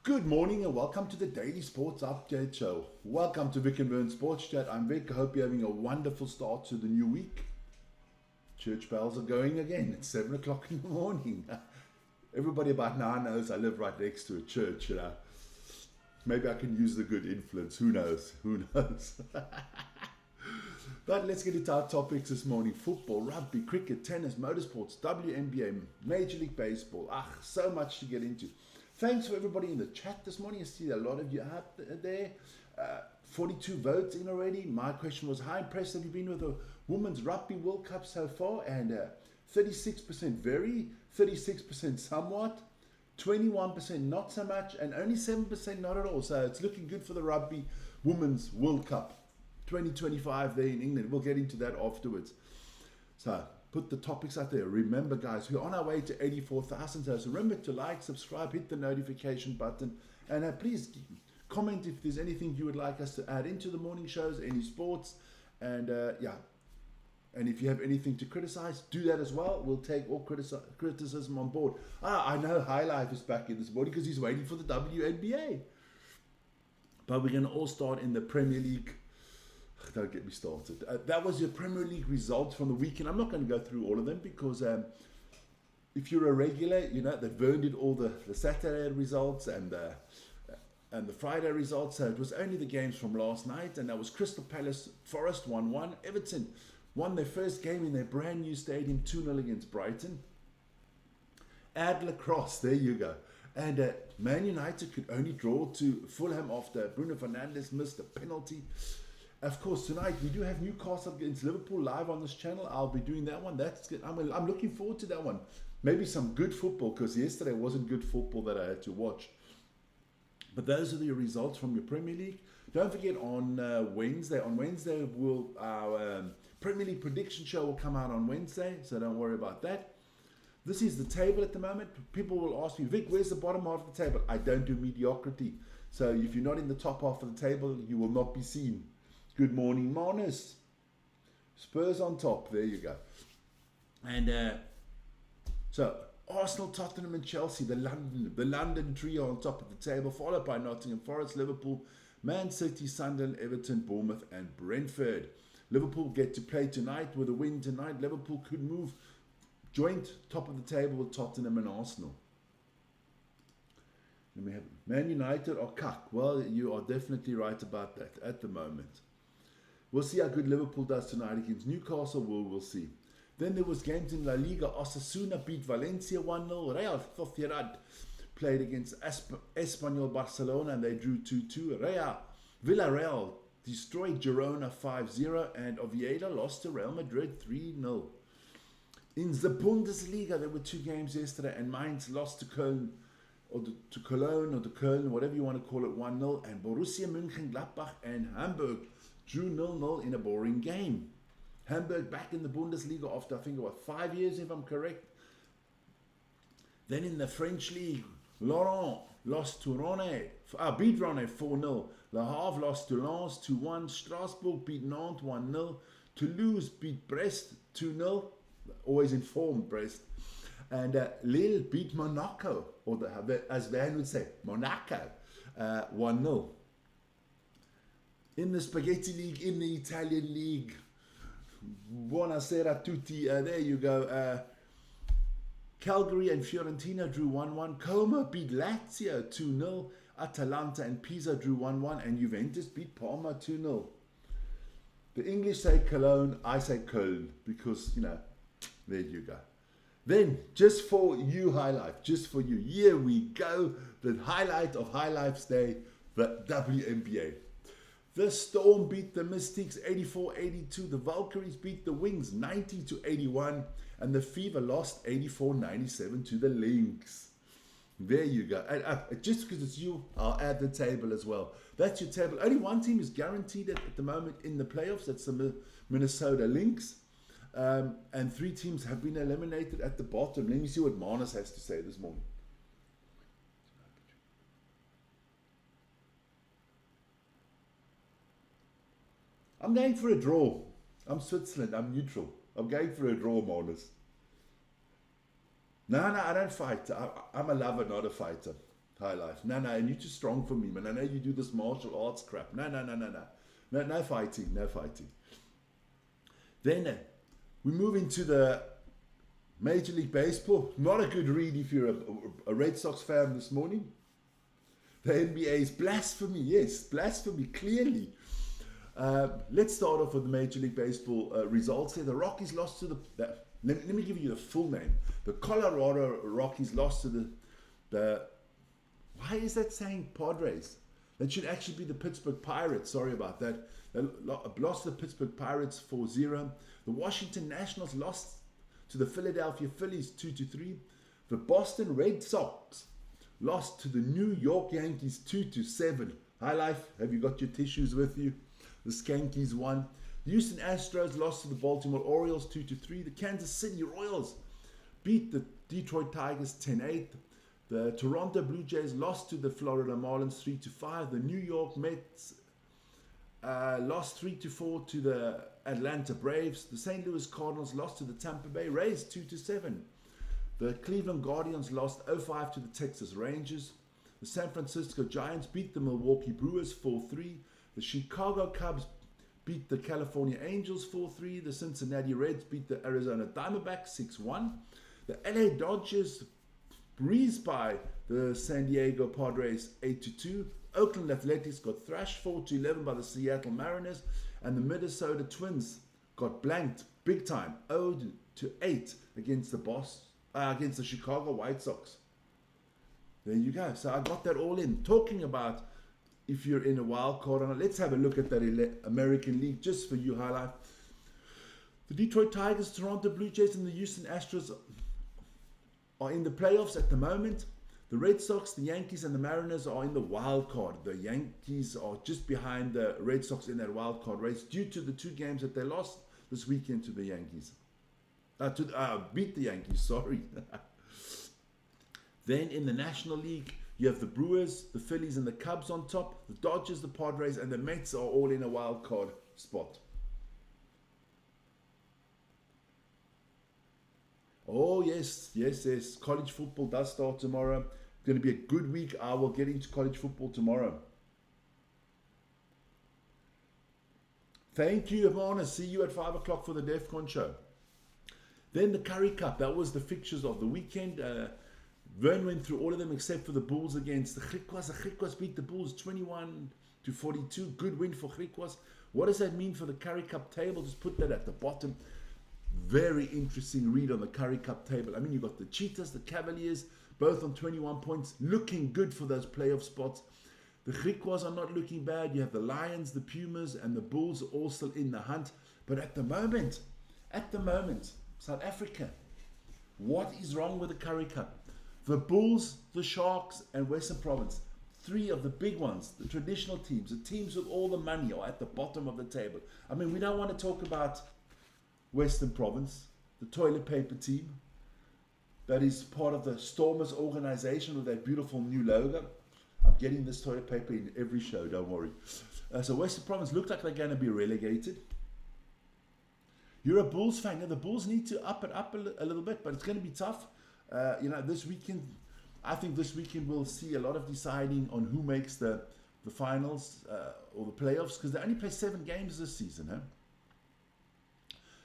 Good morning and welcome to the Daily Sports Update Show. Welcome to Vic and Vern Sports Chat. I'm Vic. I hope you're having a wonderful start to the new week. Church bells are going again. It's 7 o'clock in the morning. Everybody about now knows I live right next to a church. Maybe I can use the good influence. Who knows? Who knows? But let's get into our topics this morning. Football, rugby, cricket, tennis, motorsports, WNBA, Major League Baseball. So much to get into. Thanks for everybody in the chat this morning. I see a lot of you out there. 42 votes in already. My question was, how impressed have you been with the Women's Rugby World Cup so far? And 36% very, 36% somewhat, 21% not so much, and only 7% not at all. So it's looking good for the Rugby Women's World Cup 2025 there in England. We'll get into that afterwards. So put the topics out there. Remember, guys, we're on our way to 84,000. So remember to like, subscribe, hit the notification button, and please comment if there's anything you would like us to add into the morning shows, any sports, and and if you have anything to criticize, do that as well. We'll take all criticism on board. I know High Life is back in this morning because he's waiting for the WNBA. But we're going to all start in the Premier League. Don't get me started. That was your Premier League results from the weekend. I'm not going to go through all of them because if you're a regular, you know, they burned it all the Saturday results and the Friday results. So it was only the games from last night, and that was Crystal Palace, Forest 1-1. Everton won their first game in their brand new stadium 2-0 against Brighton. Adler Cross, there you go. And Man United could only draw to Fulham after Bruno Fernandes missed a penalty. Of course, tonight we do have Newcastle against Liverpool live on this channel. I'll be doing that one. That's good. I'm looking forward to that one. Maybe some good football, because yesterday wasn't good football that I had to watch. But those are the results from your Premier League. Don't forget on Wednesday. On Wednesday, our Premier League prediction show will come out on Wednesday, so don't worry about that. This is the table at the moment. People will ask me, Vic, where's the bottom half of the table? I don't do mediocrity. So if you're not in the top half of the table, you will not be seen. Good morning, Marnus. Spurs on top. There you go. And so Arsenal, Tottenham, and Chelsea, the London trio on top of the table, followed by Nottingham Forest, Liverpool, Man City, Sunderland, Everton, Bournemouth, and Brentford. Liverpool get to play tonight. With a win tonight, Liverpool could move joint top of the table with Tottenham and Arsenal. Then we have Man United or Cuck. Well, you are definitely right about that at the moment. We'll see how good Liverpool does tonight against Newcastle. We'll see. Then there was games in La Liga. Osasuna beat Valencia 1-0. Real Sociedad played against Espanyol Barcelona and they drew 2-2. Villarreal destroyed Girona 5-0 and Oviedo lost to Real Madrid 3-0. In the Bundesliga, there were two games yesterday and Mainz lost to Köln, or to Köln, whatever you want to call it, 1-0. And Borussia Mönchengladbach and Hamburg drew 0-0 in a boring game. Hamburg back in the Bundesliga after, I think, 5 years, if I'm correct. Then in the French league, Lorient lost to beat Rennes 4-0. Le Havre lost to Lens 2-1. Strasbourg beat Nantes 1-0. Toulouse beat Brest 2-0. Always informed, Brest. And Lille beat Monaco, or as Van would say, Monaco, 1-0. In the Spaghetti League, in the Italian League, buonasera tutti, there you go. Calgary and Fiorentina drew 1-1. Como beat Lazio 2-0. Atalanta and Pisa drew 1-1. And Juventus beat Parma 2-0. The English say Cologne, I say Köln, because, you know, there you go. Then, just for you, High Life, just for you, here we go. The highlight of High Life's day, the WNBA. The Storm beat the Mystics 84-82. The Valkyries beat the Wings 90-81. And the Fever lost 84-97 to the Lynx. There you go. And just because it's you, I'll add the table as well. That's your table. Only one team is guaranteed at the moment in the playoffs. That's the Minnesota Lynx. And 3 teams have been eliminated at the bottom. Let me see what Marnus has to say this morning. I'm going for a draw. I'm Switzerland. I'm neutral. I'm going for a draw, Marnus. No, I don't fight. I'm a lover, not a fighter. High life. No, you're too strong for me, man. I know you do this martial arts crap. No. No fighting, no fighting. Then we move into the Major League Baseball. Not a good read if you're a Red Sox fan this morning. The NBA is blasphemy. Yes, blasphemy, clearly. Let's start off with the Major League Baseball results here. The Rockies lost to let me give you the full name. The Colorado Rockies lost to the why is that saying Padres? That should actually be the Pittsburgh Pirates. Sorry about that. They lost to the Pittsburgh Pirates 4-0. The Washington Nationals lost to the Philadelphia Phillies 2-3. The Boston Red Sox lost to the New York Yankees 2-7. Hi life, have you got your tissues with you? The Skankies won. The Houston Astros lost to the Baltimore Orioles 2-3. The Kansas City Royals beat the Detroit Tigers 10-8. The Toronto Blue Jays lost to the Florida Marlins 3-5. The New York Mets lost 3-4 to the Atlanta Braves. The St. Louis Cardinals lost to the Tampa Bay Rays 2-7. The Cleveland Guardians lost 0-5 to the Texas Rangers. The San Francisco Giants beat the Milwaukee Brewers 4-3. The Chicago Cubs beat the California Angels 4-3. The Cincinnati Reds beat the Arizona Diamondbacks 6-1. The LA Dodgers breezed by the San Diego Padres 8-2. Oakland Athletics got thrashed 4-11 by the Seattle Mariners, and the Minnesota Twins got blanked big time 0-8 against the Chicago White Sox. There you go. So I got that all in. Talking about if you're in a wild card or not, let's have a look at that American League just for you, highlight. The Detroit Tigers, Toronto Blue Jays, and the Houston Astros are in the playoffs at the moment. The Red Sox, the Yankees, and the Mariners are in the wild card. The Yankees are just behind the Red Sox in that wild card race due to the 2 games that they lost this weekend to the Yankees. Beat the Yankees, sorry. Then in the National League, you have the Brewers, the Phillies, and the Cubs on top. The Dodgers, the Padres, and the Mets are all in a wild card spot. Oh, yes. College football does start tomorrow. It's going to be a good week. I will get into college football tomorrow. Thank you, Amana. See you at 5 o'clock for the DEFCON show. Then the Currie Cup. That was the fixtures of the weekend. Vern went through all of them except for the Bulls against the Griquas. The Griquas beat the Bulls 21-42. Good win for Griquas. What does that mean for the Currie Cup table? Just put that at the bottom. Very interesting read on the Currie Cup table. I mean, you've got the Cheetahs, the Cavaliers, both on 21 points, looking good for those playoff spots. The Griquas are not looking bad. You have the Lions, the Pumas, and the Bulls all still in the hunt. But at the moment, South Africa, what is wrong with the Currie Cup? The Bulls, the Sharks, and Western Province, 3 of the big ones, the traditional teams, the teams with all the money are at the bottom of the table. I mean, we don't want to talk about Western Province, the toilet paper team that is part of the Stormers organization with that beautiful new logo. I'm getting this toilet paper in every show, don't worry. So Western Province look like they're going to be relegated. You're a Bulls fan. Now, the Bulls need to up it up a little bit, but it's going to be tough. This weekend, I think this weekend we'll see a lot of deciding on who makes the finals or the playoffs, because they only play 7 games this season. Huh?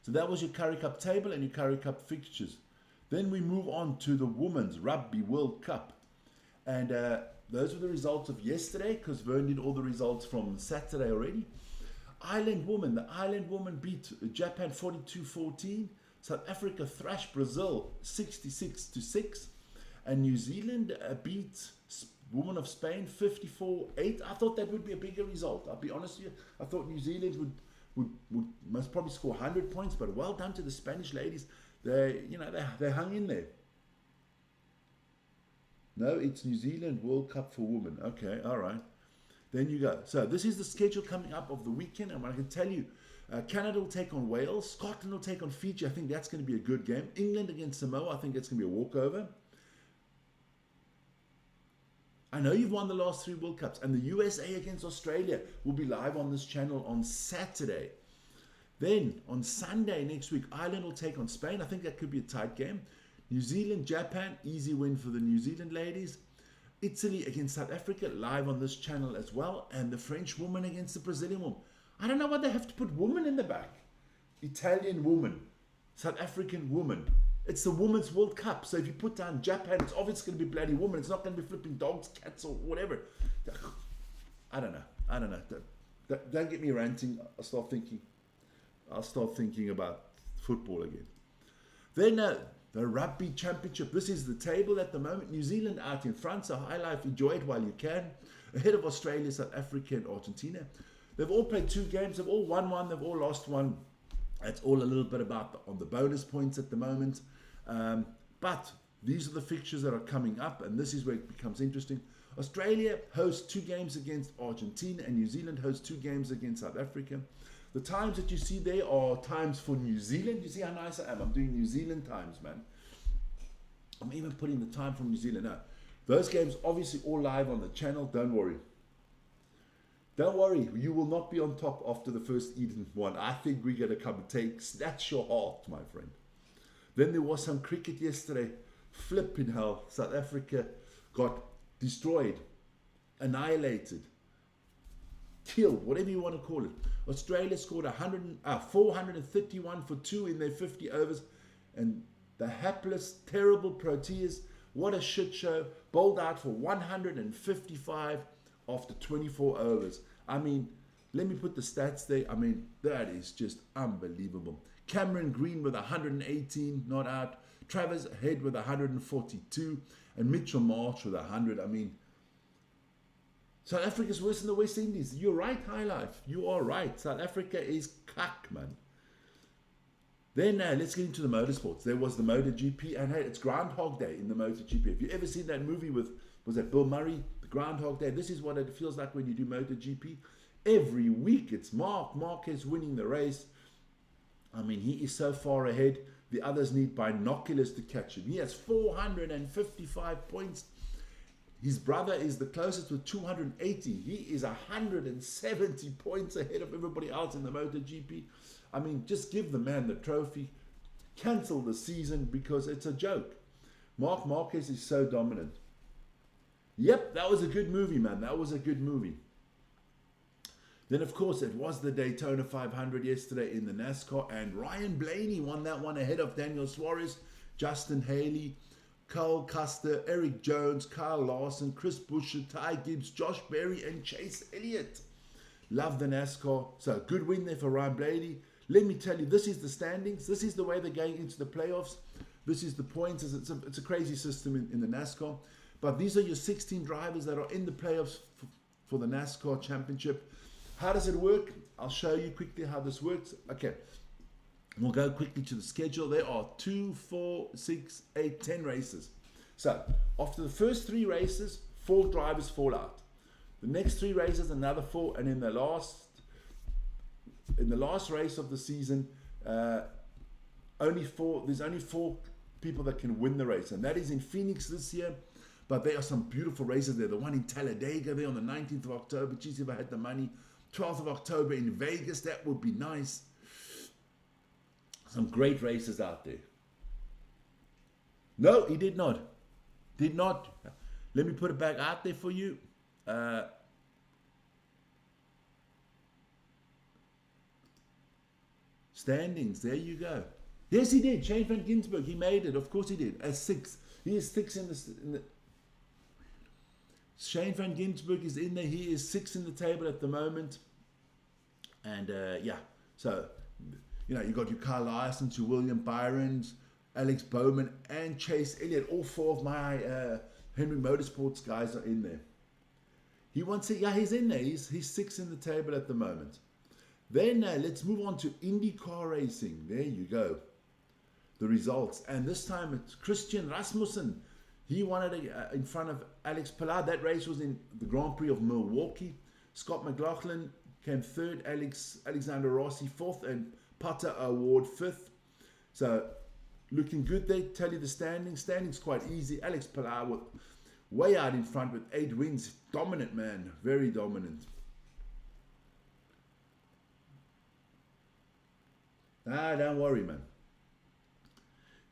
So that was your Currie Cup table and your Currie Cup fixtures. Then we move on to the Women's Rugby World Cup. And those were the results of yesterday, because Vern did all the results from Saturday already. The Ireland woman beat Japan 42-14. South Africa thrashed Brazil 66-6. And New Zealand beat Women of Spain 54-8. I thought that would be a bigger result. I'll be honest with you. I thought New Zealand would most probably score 100 points, but well done to the Spanish ladies. They hung in there. No, it's New Zealand World Cup for women. Okay, all right. Then you go. So this is the schedule coming up of the weekend, and I can tell you, Canada will take on Wales. Scotland will take on Fiji. I think that's going to be a good game. England against Samoa. I think that's going to be a walkover. I know you've won the last 3 World Cups, and the USA against Australia will be live on this channel on Saturday. Then on Sunday next week, Ireland will take on Spain. I think that could be a tight game. New Zealand, Japan, easy win for the New Zealand ladies. Italy against South Africa, live on this channel as well. And the French woman against the Brazilian woman. I don't know why they have to put woman in the back. Italian woman, South African woman. It's the Women's World Cup. So if you put down Japan, it's obviously going to be bloody woman. It's not going to be flipping dogs, cats, or whatever. I don't know. Don't get me ranting. I'll start thinking about football again. Then the Rugby Championship. This is the table at the moment. New Zealand out in front. So high life, enjoy it while you can. Ahead of Australia, South Africa, and Argentina. They've all played 2 games. They've all won one. They've all lost one. That's all a little bit about on the bonus points at the moment. But these are the fixtures that are coming up, and this is where it becomes interesting. Australia hosts 2 games against Argentina, and New Zealand hosts 2 games against South Africa. The times that you see there are times for New Zealand. You see how nice I am? I'm doing New Zealand times, man. I'm even putting the time from New Zealand. Now, those games obviously all live on the channel. Don't worry. Don't worry, you will not be on top after the first Eden one. I think we're going to come and snatch your heart, my friend. Then there was some cricket yesterday. Flipping hell. South Africa got destroyed, annihilated, killed, whatever you want to call it. Australia scored 431 for 2 in their 50 overs. And the hapless, terrible Proteas, what a shit show, bowled out for 155 after 24 overs. I mean, let me put the stats there. I mean, that is just unbelievable. Cameron Green with 118 not out. Travis Head with 142. And Mitchell Marsh with 100. I mean, South Africa's worse than the West Indies. You're right, High Life. You are right. South Africa is cuck, man. Then let's get into the motorsports. There was the MotoGP, and hey, it's Groundhog Day in the MotoGP. Have you ever seen that movie with, was that Bill Murray? The Groundhog Day. This is what it feels like when you do MotoGP. Every week it's Marquez winning the race. I mean, he is so far ahead. The others need binoculars to catch him. He has 455 points. His brother is the closest with 280. He is 170 points ahead of everybody else in the MotoGP. I mean, just give the man the trophy. Cancel the season because it's a joke. Marc Marquez is so dominant. Yep, that was a good movie, man. That was a good movie. Then, of course, it was the Daytona 500 yesterday in the NASCAR, and Ryan Blaney won that one ahead of Daniel Suarez, Justin Haley, Carl Custer, Eric Jones, Kyle Larson, Chris Buescher, Ty Gibbs, Josh Berry, and Chase Elliott. Love the NASCAR. So, good win there for Ryan Blaney. Let me tell you, this is the standings. This is the way they're going into the playoffs. This is the points. It's a crazy system in the NASCAR. But these are your 16 drivers that are in the playoffs for the NASCAR Championship. How does it work? I'll show you quickly how this works. Okay, we'll go quickly to the schedule. There are 2, 4, 6, 8, 10 races. So after the first 3 races, 4 drivers fall out. The next 3 races, another 4, and in the last race of the season, there's only 4 people that can win the race, and that is in Phoenix this year. But there are some beautiful races there. The one in Talladega there on the 19th of October. Geez, if I had the money. 12th of October in Vegas. That would be nice. Some great races out there. No, he did not. Did not. Let me put it back out there for you. Standings. There you go. Yes, he did. Shane van Gisbergen. He made it. Of course he did. As 6th. He is 6th in the Shane van Gisbergen is in there. He is 6th in the table at the moment. And yeah, so, you know, you got your Kyle Larson, your William Byrons, Alex Bowman, and Chase Elliott. All 4 of my Henry Motorsports guys are in there. He wants it. Yeah, he's in there. He's 6th in the table at the moment. Then let's move on to IndyCar racing. There you go. The results. And this time it's Christian Rasmussen. He won it in front of Alex Palou. That race was in the Grand Prix of Milwaukee. Scott McLaughlin came 3rd, Alexander Rossi 4th, and Potter Award 5th. So looking good there. Tell you the standings. Standings quite easy. Alex Palou way out in front with 8 wins. Dominant, man. Very dominant. Don't worry, man.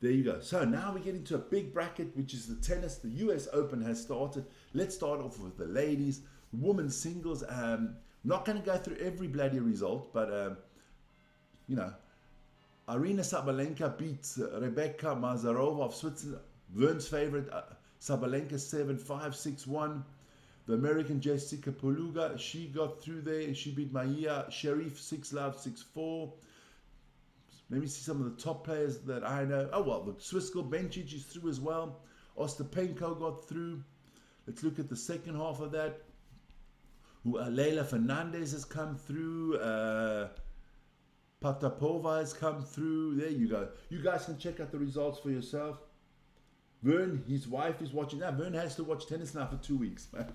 there you go. So now we get into a big bracket, which is the tennis. The US Open has started. Let's start off with the ladies. Women's singles. Not going to go through every bloody result, but you know, Arina Sabalenka beats Rebecca Mazarova of Switzerland. Vern's favorite, Sabalenka 7-5, 6-1. The American Jessica Poluga, she got through there. She beat Maya Sharif 6-love, 6-4. Let me see some of the top players that I know. Oh, well, the Swiss girl Bencic is through as well. Ostapenko got through. Let's look at the second half of that. Leila Fernandez has come through. Patapova has come through. There you go. You guys can check out the results for yourself. Vern, his wife, is watching. Now, Vern has to watch tennis now for 2 weeks, man.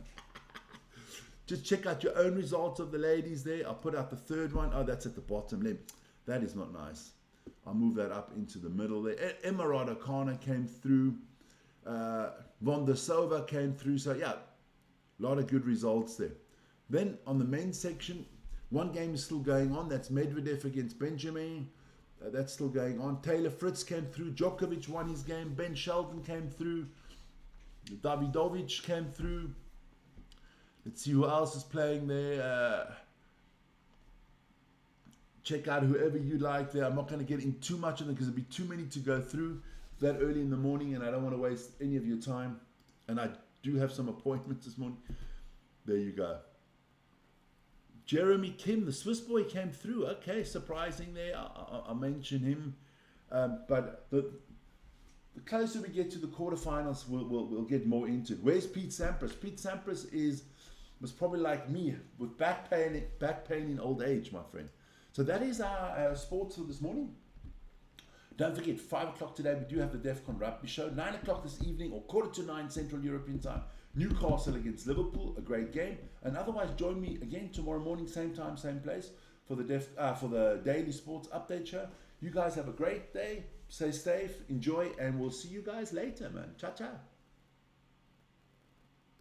Just check out your own results of the ladies there. I'll put out the third one. Oh, that's at the bottom left. That is not nice. I'll move that up into the middle there. Emma Raducanu came through. Vondrousova came through. So, yeah, a lot of good results there. Then, on the men's section, one game is still going on. That's Medvedev against Benjamin. That's still going on. Taylor Fritz came through. Djokovic won his game. Ben Shelton came through. Davidovich came through. Let's see who else is playing there. Check out whoever you like there. I'm not going to get in too much of them because there'll be too many to go through that early in the morning, and I don't want to waste any of your time. And I do have some appointments this morning. There you go. Jeremy Kim, the Swiss boy, came through. Okay, surprising there. I mentioned him. But the closer we get to the quarterfinals, we'll get more into it. Where's Pete Sampras? Pete Sampras was probably like me, with back pain in old age, my friend. So that is our sports for this morning. Don't forget, 5 o'clock today, we do have the DEFCON Rugby Show. 9 o'clock this evening, or 8:45 Central European Time, Newcastle against Liverpool, a great game. And otherwise, join me again tomorrow morning, same time, same place, for the Daily Sports Update Show. You guys have a great day. Stay safe, enjoy, and we'll see you guys later, man. Ciao, ciao.